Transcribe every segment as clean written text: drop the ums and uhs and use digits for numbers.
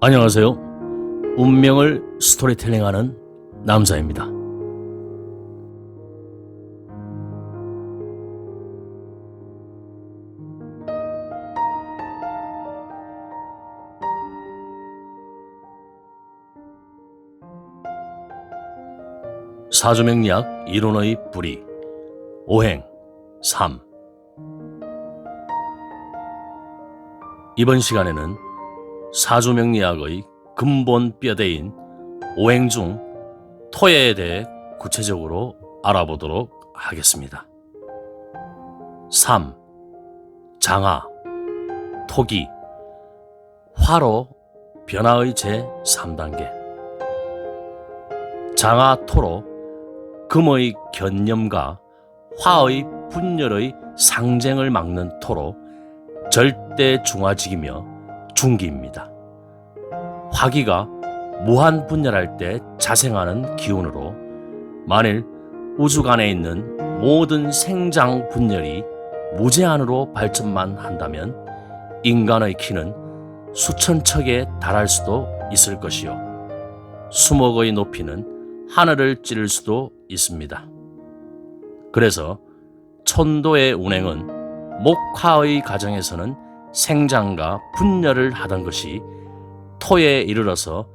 안녕하세요. 운명을 스토리텔링하는 남자입니다. 사주명리학 이론의 뿌리 오행 3. 이번 시간에는 사주명리학의 근본 뼈대인 오행 중 토해에 대해 구체적으로 알아보도록 하겠습니다. 3. 장화, 토기, 화로 변화의 제3단계. 장화 토로 금의 견념과 화의 분열의 상쟁을 막는 토로 절대 중화직이며 중기입니다. 화기가 무한 분열할 때 자생하는 기운으로 만일 우주간에 있는 모든 생장 분열이 무제한으로 발전만 한다면 인간의 키는 수천 척에 달할 수도 있을 것이요 수목의 높이는 하늘을 찌를 수도 있습니다. 그래서 천도의 운행은 목화의 가정에서는 생장과 분열을 하던 것이 토에 이르러서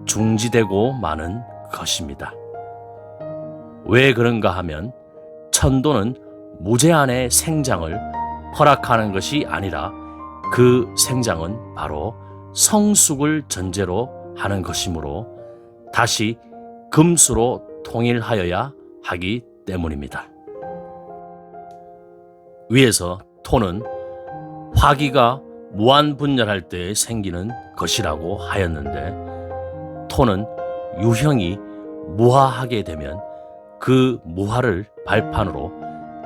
중지되고 마는 것입니다. 왜 그런가 하면 천도는 무제한의 생장을 허락하는 것이 아니라 그 생장은 바로 성숙을 전제로 하는 것이므로 다시 금수로 통일하여야 하기 때문입니다. 위에서 토는 화기가 무한분열할 때 생기는 것이라고 하였는데 토는 유형이 무화하게 되면 그 무화를 발판으로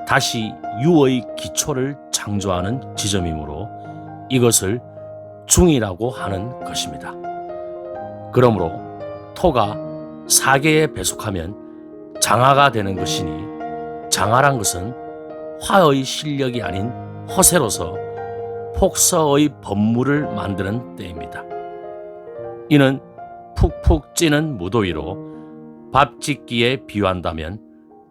다시 유의 기초를 창조하는 지점이므로 이것을 중이라고 하는 것입니다. 그러므로 토가 사계에 배속하면 장화가 되는 것이니 장화란 것은 화의 실력이 아닌 허세로서 폭서의 법물을 만드는 때입니다. 이는 푹푹 찌는 무더위로 밥 짓기에 비유한다면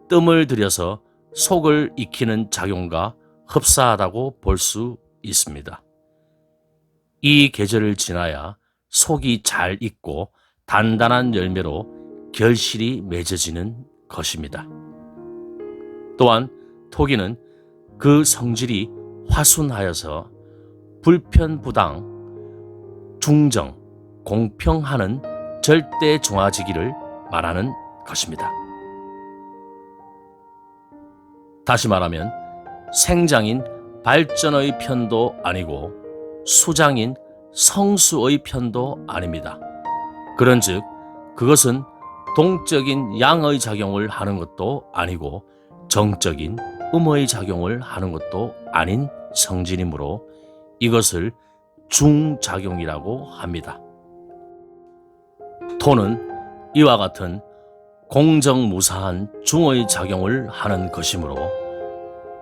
뜸을 들여서 속을 익히는 작용과 흡사하다고 볼 수 있습니다. 이 계절을 지나야 속이 잘 익고 단단한 열매로 결실이 맺어지는 것입니다. 또한 토기는 그 성질이 화순하여서 불편부당, 중정, 공평하는 절대 중화지기를 말하는 것입니다. 다시 말하면 생장인 발전의 편도 아니고 수장인 성수의 편도 아닙니다. 그런즉 그것은 동적인 양의 작용을 하는 것도 아니고 정적인 음의 작용을 하는 것도 아닌 성질이므로 이것을 중작용이라고 합니다. 토는 이와 같은 공정무사한 중의 작용을 하는 것이므로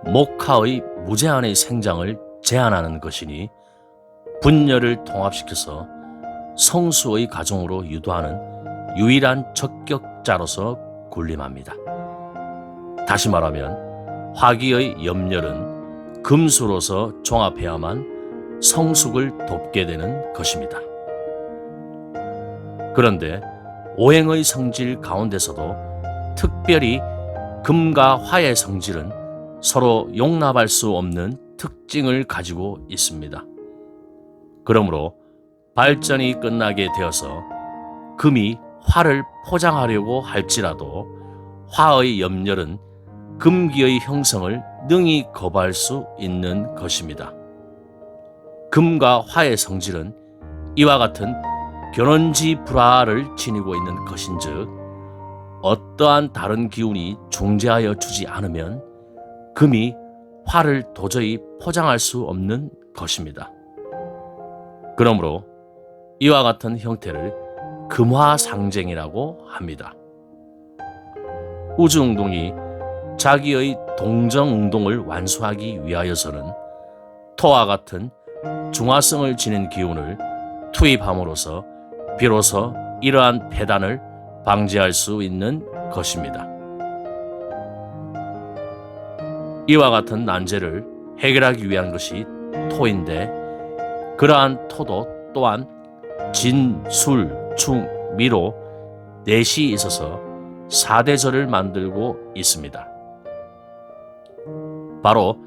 목화의 무제한의 생장을 제한하는 것이니 분열을 통합시켜서 성수의 가정으로 유도하는 유일한 적격자로서 군림합니다. 다시 말하면 화기의 염렬은 금수로서 종합해야만 성숙을 돕게 되는 것입니다. 그런데 오행의 성질 가운데서도 특별히 금과 화의 성질은 서로 용납할 수 없는 특징을 가지고 있습니다. 그러므로 발전이 끝나게 되어서 금이 화를 포장하려고 할지라도 화의 염렬은 금기의 형성을 능히 거부할 수 있는 것입니다. 금과 화의 성질은 이와 같은 견원지 불화를 지니고 있는 것인즉 어떠한 다른 기운이 중재하여 주지 않으면 금이 화를 도저히 포장할 수 없는 것입니다. 그러므로 이와 같은 형태를 금화상쟁이라고 합니다. 우주운동이 자기의 동정운동을 완수하기 위하여서는 토와 같은 중화성을 지닌 기운을 투입함으로써 비로소 이러한 폐단을 방지할 수 있는 것입니다. 이와 같은 난제를 해결하기 위한 것이 토인데, 그러한 토도 또한 진, 술, 충, 미로 넷이 있어서 4대절을 만들고 있습니다. 바로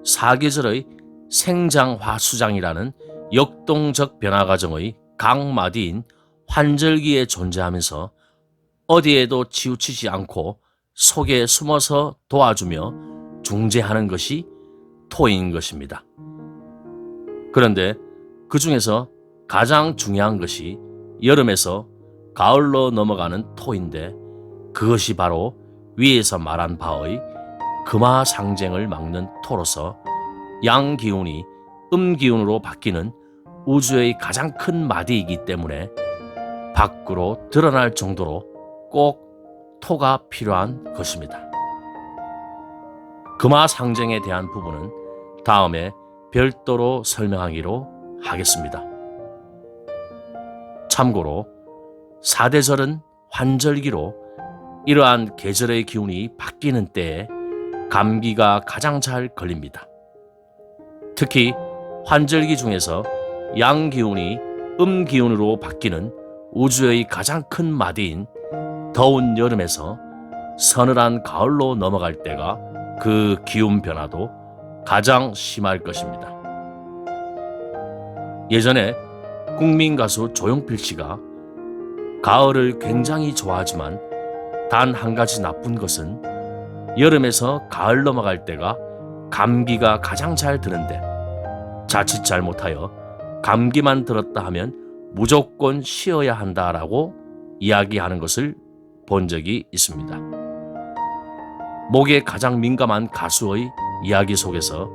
사계절의 생장화수장이라는 역동적 변화 과정의 강마디인 환절기에 존재하면서 어디에도 치우치지 않고 속에 숨어서 도와주며 중재하는 것이 토인 것입니다. 그런데 그 중에서 가장 중요한 것이 여름에서 가을로 넘어가는 토인데, 그것이 바로 위에서 말한 바의 금화상쟁을 막는 토로서 양기운이 음기운으로 바뀌는 우주의 가장 큰 마디이기 때문에 밖으로 드러날 정도로 꼭 토가 필요한 것입니다. 금화상쟁에 대한 부분은 다음에 별도로 설명하기로 하겠습니다. 참고로 사대절은 환절기로 이러한 계절의 기운이 바뀌는 때에 감기가 가장 잘 걸립니다. 특히 환절기 중에서 양기운이 음기운으로 바뀌는 우주의 가장 큰 마디인 더운 여름에서 서늘한 가을로 넘어갈 때가 그 기운 변화도 가장 심할 것입니다. 예전에 국민 가수 조용필 씨가 가을을 굉장히 좋아하지만 단 한 가지 나쁜 것은 여름에서 가을 넘어갈 때가 감기가 가장 잘 드는데, 자칫 잘못하여 감기만 들었다 하면 무조건 쉬어야 한다라고 이야기하는 것을 본 적이 있습니다. 목에 가장 민감한 가수의 이야기 속에서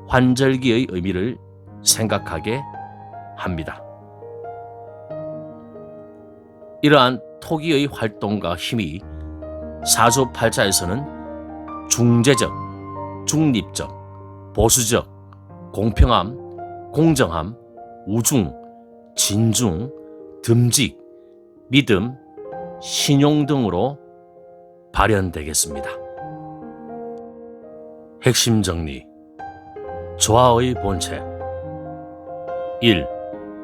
환절기의 의미를 생각하게 합니다. 이러한 토기의 활동과 힘이 사주팔자에서는 중재적, 중립적, 보수적, 공평함, 공정함, 우중, 진중, 듬직, 믿음, 신용 등으로 발현되겠습니다. 핵심 정리. 조화의 본체. 1.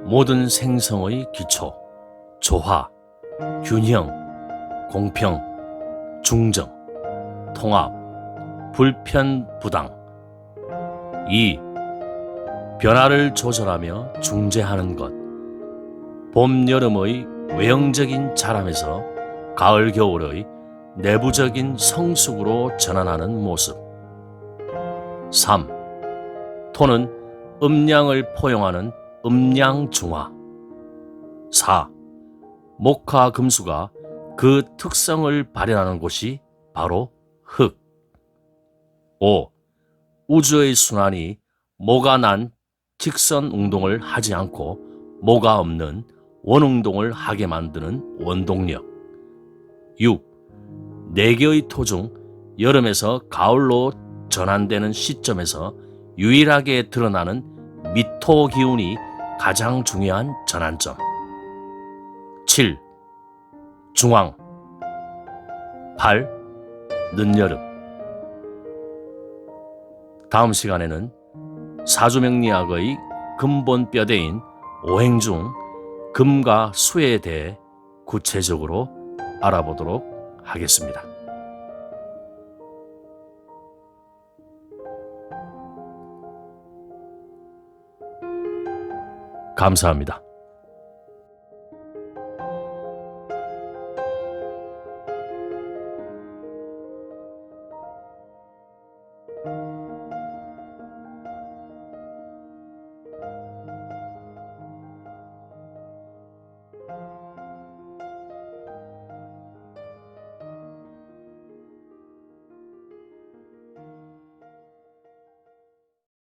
모든 생성의 기초. 조화, 균형, 공평, 중정, 통합, 불편부당. 2. 변화를 조절하며 중재하는 것. 봄, 여름의 외형적인 자람에서 가을, 겨울의 내부적인 성숙으로 전환하는 모습. 3. 토는 음양을 포용하는 음양중화. 4. 목화 금수가 그 특성을 발현하는 곳이 바로 흙. 5. 우주의 순환이 모가 난 직선 운동을 하지 않고 모가 없는 원운동을 하게 만드는 원동력. 6. 4개의 토 중 여름에서 가을로 전환되는 시점에서 유일하게 드러나는 미토 기운이 가장 중요한 전환점. 7. 중황. 8. 늦여름. 다음 시간에는 사주명리학의 근본 뼈대인 오행 중 금과 수에 대해 구체적으로 알아보도록 하겠습니다. 감사합니다.